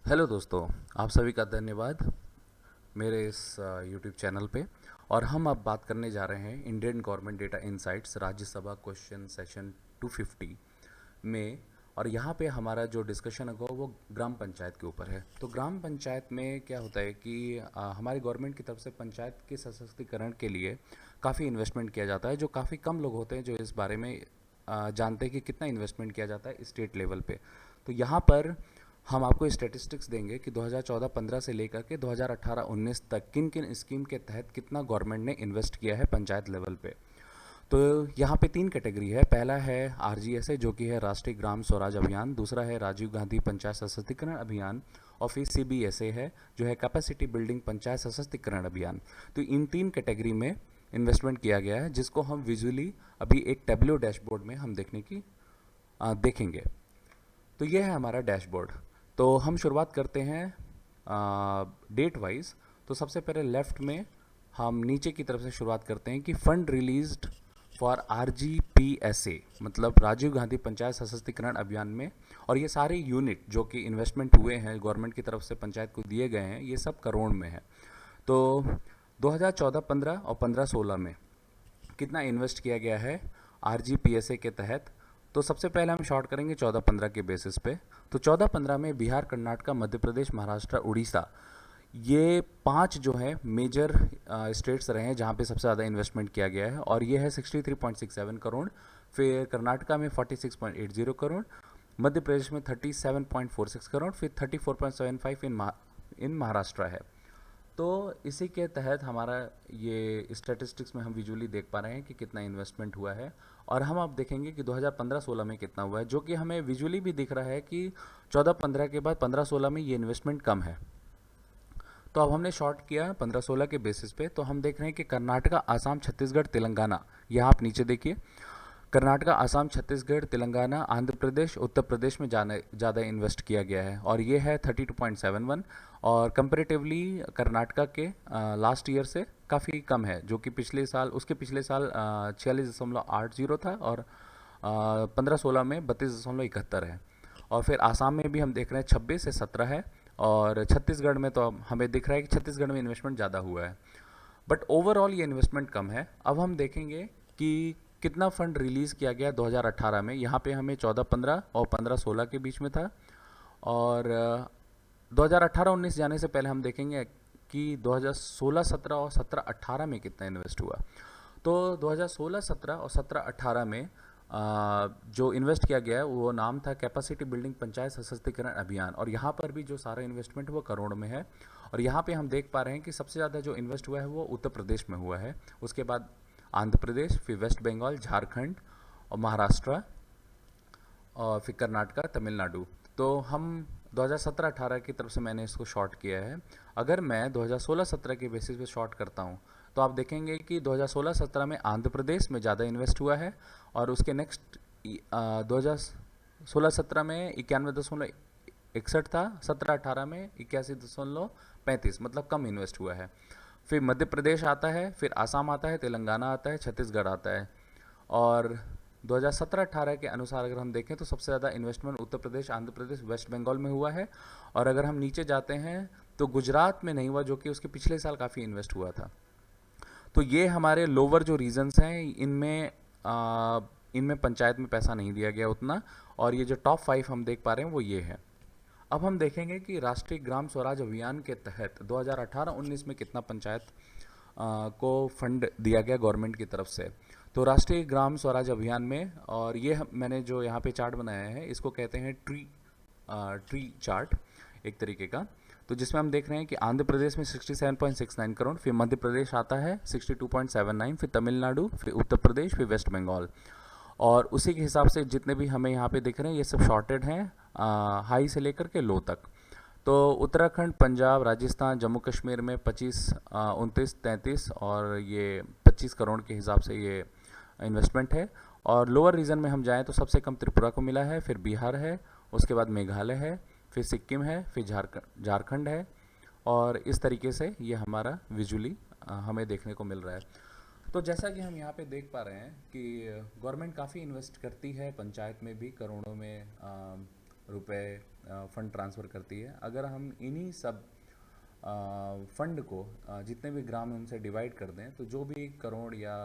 Hello दोस्तों, आप सभी का धन्यवाद मेरे इस यूट्यूब चैनल पे। और हम अब बात करने जा रहे हैं Indian government data insights Rajya Sabha question session 250 में। और यहाँ पे हमारा जो डिस्कशन होगा वो ग्राम पंचायत के ऊपर है। तो ग्राम पंचायत में क्या होता है कि हमारी गवर्नमेंट की तरफ से पंचायत के सशक्तिकरण के लिए काफ़ी इन्वेस्टमेंट किया जाता है, जो काफ़ी कम लोग होते हैं जो इस बारे में जानते हैं कि कितना इन्वेस्टमेंट किया जाता है स्टेट लेवल पे। तो यहाँ पर हम आपको स्टैटिस्टिक्स देंगे कि 2014-15 से लेकर के 2018-19 तक किन किन स्कीम के तहत कितना गवर्नमेंट ने इन्वेस्ट किया है पंचायत लेवल पे। तो यहाँ पे 3 कैटेगरी है। पहला है आरजीएसए जो कि है राष्ट्रीय ग्राम स्वराज अभियान, दूसरा है राजीव गांधी पंचायत सशक्तिकरण अभियान, और फिर सीबीएसए है जो है कैपेसिटी बिल्डिंग पंचायत सशक्तिकरण अभियान। तो इन 3 कैटेगरी में इन्वेस्टमेंट किया गया है, जिसको हम विजुअली अभी एक टेब्लो डैशबोर्ड में हम देखेंगे। तो ये है हमारा डैशबोर्ड। तो हम शुरुआत करते हैं डेट वाइज। तो सबसे पहले लेफ्ट में हम नीचे की तरफ से शुरुआत करते हैं कि फंड रिलीज्ड फॉर आरजीपीएसए, मतलब राजीव गांधी पंचायत सशक्तिकरण अभियान में। और ये सारे यूनिट जो कि इन्वेस्टमेंट हुए हैं गवर्नमेंट की तरफ से पंचायत को दिए गए हैं, ये सब करोड़ में है। तो 2014-15 और 15-16 में कितना इन्वेस्ट किया गया है आरजीपीएसए के तहत। तो सबसे पहले हम शॉर्ट करेंगे 14-15 के बेसिस पे। तो 14-15 में बिहार, कर्नाटका, मध्य प्रदेश, महाराष्ट्र, उड़ीसा, ये 5 जो है मेजर स्टेट्स रहे हैं जहाँ पे सबसे ज़्यादा इन्वेस्टमेंट किया गया है, और ये है 63.67 करोड़। फिर कर्नाटका में 46.80 करोड़, मध्य प्रदेश में 37.46 करोड़, फिर 34.75 इन महाराष्ट्र है। तो इसी के तहत हमारा ये स्टैटिस्टिक्स में हम विजुअली देख पा रहे हैं कि कितना इन्वेस्टमेंट हुआ है। और हम अब देखेंगे कि 2015-16 में कितना हुआ है, जो कि हमें विजुअली भी दिख रहा है कि 14-15 के बाद 15-16 में ये इन्वेस्टमेंट कम है। तो अब हमने शॉर्ट किया 15-16 के बेसिस पे। तो हम देख रहे हैं कि कर्नाटका, आसाम, छत्तीसगढ़, तेलंगाना, यहाँ आप नीचे देखिए, कर्नाटका, आसाम, छत्तीसगढ़, तेलंगाना, आंध्र प्रदेश, उत्तर प्रदेश में ज़्यादा इन्वेस्ट किया गया है, और ये है 32.71। और कंपेरेटिवली कर्नाटका के लास्ट ईयर से काफ़ी कम है, जो कि उसके पिछले साल 46.80 था, और 15-16 में 32.71 है। और फिर आसाम में भी हम देख रहे हैं 26 से 17 है। और छत्तीसगढ़ में तो हमें दिख रहा है कि छत्तीसगढ़ में इन्वेस्टमेंट ज़्यादा हुआ है, बट ओवरऑल ये इन्वेस्टमेंट कम है। अब हम देखेंगे कि कितना फंड रिलीज़ किया गया 2018 में। यहाँ पे हमें 14-15 और 15-16 के बीच में था। और 2018-19 जाने से पहले हम देखेंगे कि 2016-17 और 17-18 में कितना इन्वेस्ट हुआ। तो 2016-17 और 17-18 में जो इन्वेस्ट किया गया है वो नाम था कैपेसिटी बिल्डिंग पंचायत सशक्तिकरण अभियान, और यहाँ पर भी जो सारा इन्वेस्टमेंट वो करोड़ में है। और यहाँ पे हम देख पा रहे हैं कि सबसे ज़्यादा जो इन्वेस्ट हुआ है वो उत्तर प्रदेश में हुआ है, उसके बाद आंध्र प्रदेश, फिर वेस्ट बंगाल, झारखंड और महाराष्ट्र, और फिर कर्नाटका, तमिलनाडु। तो हम 2017-18 की तरफ से मैंने इसको शॉर्ट किया है। अगर मैं 2016-17 के बेसिस पे शॉर्ट करता हूँ तो आप देखेंगे कि 2016-17 में आंध्र प्रदेश में ज़्यादा इन्वेस्ट हुआ है, और उसके नेक्स्ट 2016-17 में 91.61 था, 17-18 में 81.35, मतलब कम इन्वेस्ट हुआ है। फिर मध्य प्रदेश आता है, फिर आसाम आता है, तेलंगाना आता है, छत्तीसगढ़ आता है। और 2017-18 के अनुसार अगर हम देखें तो सबसे ज़्यादा इन्वेस्टमेंट उत्तर प्रदेश, आंध्र प्रदेश, वेस्ट बंगाल में हुआ है। और अगर हम नीचे जाते हैं तो गुजरात में नहीं हुआ, जो कि उसके पिछले साल काफ़ी इन्वेस्ट हुआ था। तो ये हमारे लोअर जो रीजन्स हैं, इनमें पंचायत में पैसा नहीं दिया गया उतना। और ये जो टॉप 5 हम देख पा रहे हैं वो ये है। अब हम देखेंगे कि राष्ट्रीय ग्राम स्वराज अभियान के तहत 2018-19 में कितना पंचायत को फंड दिया गया गवर्नमेंट की तरफ से। तो राष्ट्रीय ग्राम स्वराज अभियान में, और ये मैंने जो यहाँ पे चार्ट बनाया है इसको कहते हैं ट्री चार्ट एक तरीके का। तो जिसमें हम देख रहे हैं कि आंध्र प्रदेश में 67.69 करोड़, फिर मध्य प्रदेश आता है 62.79, फिर तमिलनाडु, फिर उत्तर प्रदेश, फिर वेस्ट बंगाल। और उसी के हिसाब से जितने भी हमें यहाँ पे दिख रहे हैं ये सब शॉर्टेड हैं हाई से लेकर के लो तक। तो उत्तराखंड, पंजाब, राजस्थान, जम्मू कश्मीर में 25, 29, 33 और ये 25 करोड़ के हिसाब से ये इन्वेस्टमेंट है। और लोअर रीजन में हम जाएँ तो सबसे कम त्रिपुरा को मिला है, फिर बिहार है, उसके बाद मेघालय है, फिर सिक्किम है, फिर झारखंड है। और इस तरीके से ये हमारा विजुअली हमें देखने को मिल रहा है। तो जैसा कि हम यहाँ पे देख पा रहे हैं कि गवर्नमेंट काफ़ी इन्वेस्ट करती है पंचायत में भी, करोड़ों में रुपए फ़ंड ट्रांसफ़र करती है। अगर हम इन्हीं सब फंड को जितने भी ग्राम है उनसे डिवाइड कर दें तो जो भी करोड़ या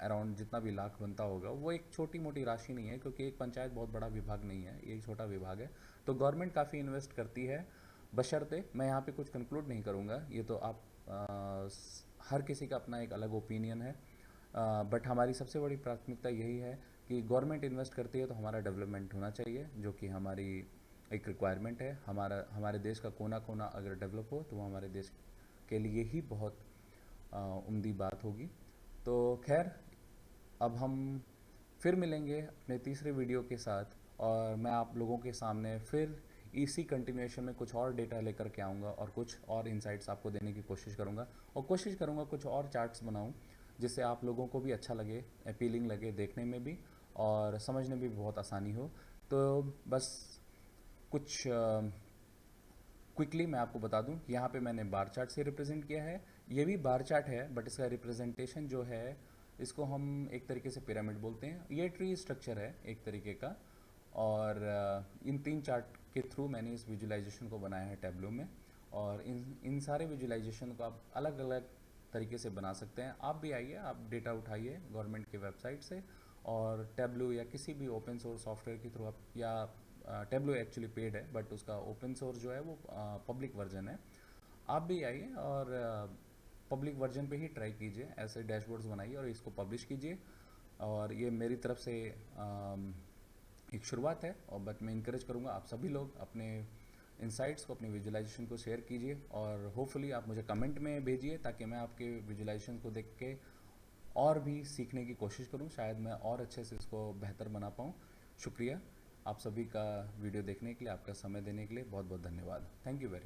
अराउंड जितना भी लाख बनता होगा वो एक छोटी मोटी राशि नहीं है, क्योंकि एक पंचायत बहुत बड़ा विभाग नहीं है, ये एक छोटा विभाग है। तो गवर्नमेंट काफ़ी इन्वेस्ट करती है, बशर्ते मैं यहाँ पे कुछ कंक्लूड नहीं करूँगा, ये तो आप हर किसी का अपना एक अलग ओपिनियन है, बट हमारी सबसे बड़ी प्राथमिकता यही है कि गवर्नमेंट इन्वेस्ट करती है तो हमारा डेवलपमेंट होना चाहिए, जो कि हमारी एक रिक्वायरमेंट है। हमारे देश का कोना कोना अगर डेवलप हो तो वो हमारे देश के लिए ही बहुत उम्दी बात होगी। तो खैर, अब हम फिर मिलेंगे अपने तीसरे वीडियो के साथ, और मैं आप लोगों के सामने फिर इसी कंटिन्यूएशन में कुछ और डेटा लेकर के आऊँगा और कुछ और इंसाइट्स आपको देने की कोशिश करूँगा, और कोशिश करूँगा कुछ और चार्ट्स बनाऊँ जिससे आप लोगों को भी अच्छा लगे, अपीलिंग लगे देखने में भी, और समझने में भी बहुत आसानी हो। तो बस कुछ क्विकली मैं आपको बता दूं कि यहाँ पे मैंने बार चार्ट से रिप्रेजेंट किया है। ये भी बार चार्ट है, बट इसका रिप्रेजेंटेशन जो है इसको हम एक तरीके से पिरामिड बोलते हैं। ये ट्री स्ट्रक्चर है एक तरीके का, और इन 3 चार्ट के थ्रू मैंने इस विजुलाइजेशन को बनाया है टैब्लो में। और इन सारे विजुलाइजेशन को आप अलग अलग तरीके से बना सकते हैं। आप भी आइए, आप डेटा उठाइए गवर्नमेंट की वेबसाइट से, और टैब्लो या किसी भी ओपन सोर्स सॉफ्टवेयर के थ्रू आप, या टैब्लो एक्चुअली पेड है बट उसका ओपन सोर्स जो है वो पब्लिक वर्जन है, आप भी आइए और पब्लिक वर्जन पे ही ट्राई कीजिए, ऐसे डैशबोर्ड्स बनाइए और इसको पब्लिश कीजिए। और ये मेरी तरफ से एक शुरुआत है, और बट मैं इनकरेज करूँगा आप सभी लोग अपने इंसाइट्स को, अपनी विजुलाइजेशन को शेयर कीजिए, और होपफुली आप मुझे कमेंट में भेजिए ताकि मैं आपके विजुलाइजेशन को देख के और भी सीखने की कोशिश करूं, शायद मैं और अच्छे से इसको बेहतर बना पाऊं। शुक्रिया आप सभी का वीडियो देखने के लिए, आपका समय देने के लिए बहुत बहुत धन्यवाद। Thank you very